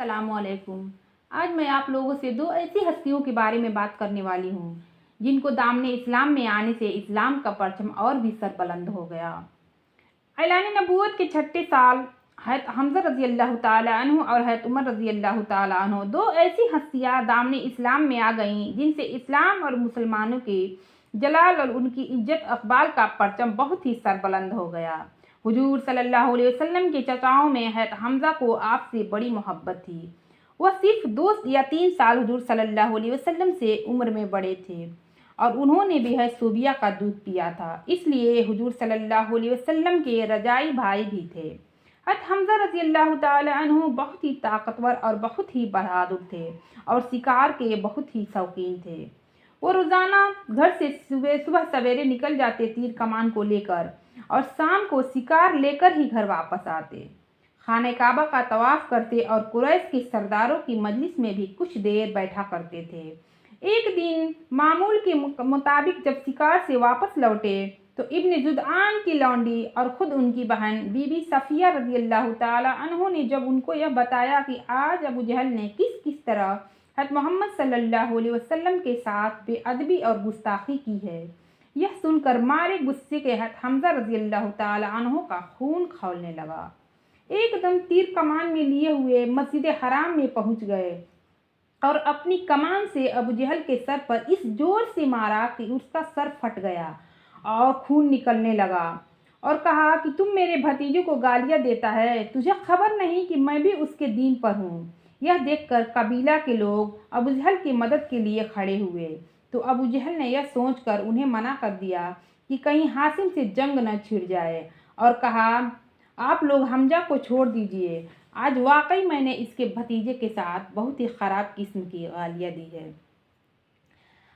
السلام علیکم۔ آج میں آپ لوگوں سے دو ایسی ہستیوں کے بارے میں بات کرنے والی ہوں جن کو دامن اسلام میں آنے سے اسلام کا پرچم اور بھی سربلند ہو گیا۔ اعلان نبوت کے چھٹے سال حضرت حمزہ رضی اللہ تعالیٰ عنہ اور حضرت عمر رضی اللہ تعالیٰ عنہ دو ایسی ہستیاں دامن اسلام میں آ گئیں جن سے اسلام اور مسلمانوں کے جلال اور ان کی عزت اقبال کا پرچم بہت ہی سربلند ہو گیا۔ حضور صلی اللہ علیہ وسلم کے چچاؤں میں حضرت حمزہ کو آپ سے بڑی محبت تھی۔ وہ صرف 2 یا 3 سال حضور صلی اللہ علیہ وسلم سے عمر میں بڑے تھے اور انہوں نے بھی حضرت صوبیہ کا دودھ پیا تھا، اس لیے حضور صلی اللہ علیہ وسلم کے رضاعی بھائی بھی تھے۔ حضرت حمزہ رضی اللہ تعالی عنہ بہت ہی طاقتور اور بہت ہی بہادر تھے اور شکار کے بہت ہی شوقین تھے۔ وہ روزانہ گھر سے صبح سویرے نکل جاتے تیر کمان کو لے کر اور شام کو شکار لے کر ہی گھر واپس آتے۔ خانہ کعبہ کا طواف کرتے اور قریش کے سرداروں کی مجلس میں بھی کچھ دیر بیٹھا کرتے تھے۔ ایک دن معمول کے مطابق جب شکار سے واپس لوٹے تو ابن جدعان کی لونڈی اور خود ان کی بہن بی بی صفیہ رضی اللہ تعالی عنہ نے جب ان کو یہ بتایا کہ آج ابو جہل نے کس طرح حضرت محمد صلی اللہ علیہ وسلم کے ساتھ بے ادبی اور گستاخی کی ہے، یہ سن کر مارے غصے کے حضرت حمزہ رضی اللہ تعالی عنہ کا خون کھولنے لگا۔ ایک دم تیر کمان میں لیے ہوئے مسجد حرام میں پہنچ گئے اور اپنی کمان سے ابو جہل کے سر پر اس زور سے مارا کہ اس کا سر پھٹ گیا اور خون نکلنے لگا، اور کہا کہ تم میرے بھتیجے کو گالیاں دیتا ہے، تجھے خبر نہیں کہ میں بھی اس کے دین پر ہوں۔ یہ دیکھ کر قبیلہ کے لوگ ابو جہل کی مدد کے لیے کھڑے ہوئے تو ابو جہل نے یہ سوچ کر انہیں منع کر دیا کہ کہیں ہاشم سے جنگ نہ چھڑ جائے، اور کہا آپ لوگ حمزہ کو چھوڑ دیجئے، آج واقعی میں نے اس کے بھتیجے کے ساتھ بہت ہی خراب قسم کی گالیاں دی ہے۔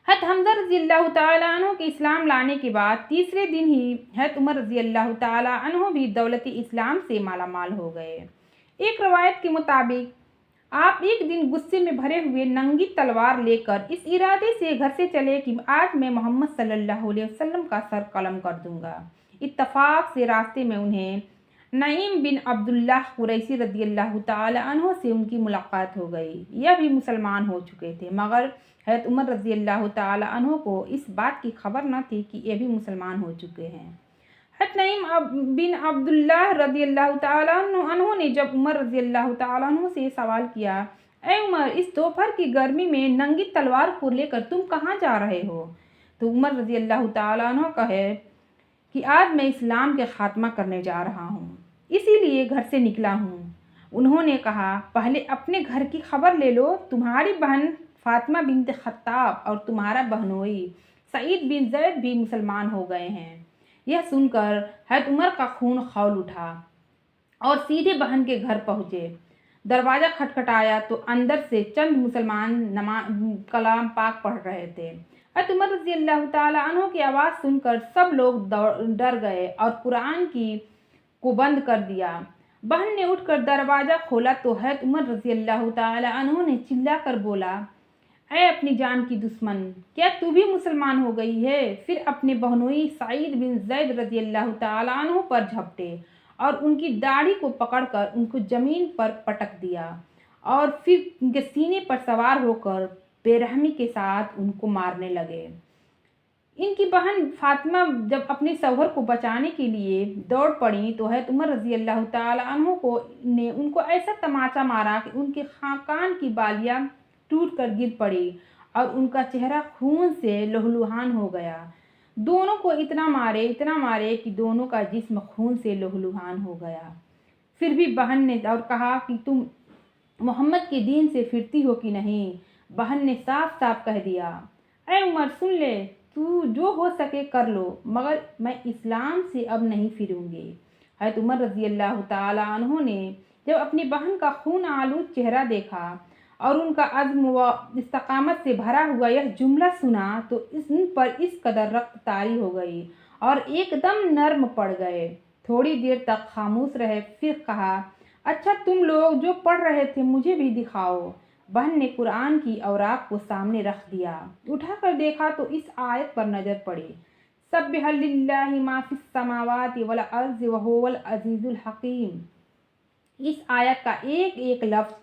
حضرت حمزہ رضی اللہ تعالیٰ عنہ کے اسلام لانے کے بعد تیسرے دن ہی حضرت عمر رضی اللہ تعالیٰ عنہ بھی دولت اسلام سے مالا مال ہو گئے۔ ایک روایت کے مطابق آپ ایک دن غصے میں بھرے ہوئے ننگی تلوار لے کر اس ارادے سے گھر سے چلے کہ آج میں محمد صلی اللہ علیہ وسلم کا سر قلم کر دوں گا۔ اتفاق سے راستے میں انہیں نعیم بن عبداللہ قریشی رضی اللہ تعالی عنہ سے ان کی ملاقات ہو گئی۔ یہ بھی مسلمان ہو چکے تھے، مگر حضرت عمر رضی اللہ تعالی عنہ کو اس بات کی خبر نہ تھی کہ یہ بھی مسلمان ہو چکے ہیں۔ حضرت نعیم بن عبداللہ رضی اللہ تعالی عنہ نے جب عمر رضی اللہ تعالی عنہ سے سوال کیا، اے عمر، اس دوپہر کی گرمی میں ننگی تلوار کو لے کر تم کہاں جا رہے ہو؟ تو عمر رضی اللہ تعالی عنہ کہے کہ آج میں اسلام کے خاتمہ کرنے جا رہا ہوں، اسی لیے گھر سے نکلا ہوں۔ انہوں نے کہا پہلے اپنے گھر کی خبر لے لو، تمہاری بہن فاطمہ بنت خطاب اور تمہارا بہنوئی سعید بن زید بھی مسلمان ہو گئے ہیں۔ یہ سن کر حضرت عمر کا خون کھول اٹھا اور سیدھے بہن کے گھر پہنچے۔ دروازہ کھٹکھٹایا تو اندر سے چند مسلمان کلام پاک پڑھ رہے تھے۔ حضرت عمر رضی اللہ تعالی عنہ کی آواز سن کر سب لوگ ڈر گئے اور قرآن کو بند کر دیا۔ بہن نے اٹھ کر دروازہ کھولا تو حضرت عمر رضی اللہ تعالی عنہ نے چلا کر بولا، اے اپنی جان کی دشمن، کیا تو بھی مسلمان ہو گئی ہے؟ پھر اپنے بہنوئی سعید بن زید رضی اللہ تعالی عنہ پر جھپٹے اور ان کی داڑھی کو پکڑ کر ان کو زمین پر پٹک دیا اور پھر ان کے سینے پر سوار ہو کر بے رحمی کے ساتھ ان کو مارنے لگے۔ ان کی بہن فاطمہ جب اپنے شوہر کو بچانے کے لیے دوڑ پڑی تو حضرت عمر رضی اللہ تعالی عنہ نے ان کو ایسا تماچا مارا کہ ان کے کان کی بالیاں ٹوٹ کر گر پڑی اور ان کا چہرہ خون سے لہولہان ہو گیا۔ دونوں کو اتنا مارے کہ دونوں کا جسم خون سے لہولہان ہو گیا۔ پھر بھی بہن نے اور کہا کہ تم محمد کے دین سے پھرتی ہو کہ نہیں؟ بہن نے صاف صاف کہہ دیا، اے عمر سن لے، تو جو ہو سکے کر لو، مگر میں اسلام سے اب نہیں پھروں گی۔ حضرت عمر رضی اللہ تعالی عنہ نے جب اپنی بہن کا خون آلود چہرہ دیکھا اور ان کا عزم و استقامت سے بھرا ہوا یہ جملہ سنا تو ان پر اس قدر رخت طاری ہو گئی اور ایک دم نرم پڑ گئے۔ تھوڑی دیر تک خاموش رہے، پھر کہا، اچھا تم لوگ جو پڑھ رہے تھے مجھے بھی دکھاؤ۔ بہن نے قرآن کی اوراق کو سامنے رکھ دیا، اٹھا کر دیکھا تو اس آیت پر نظر پڑی، سبح للہ ما فی السماوات والارض وہو العزیز الحکیم۔ اس آیت کا ایک ایک لفظ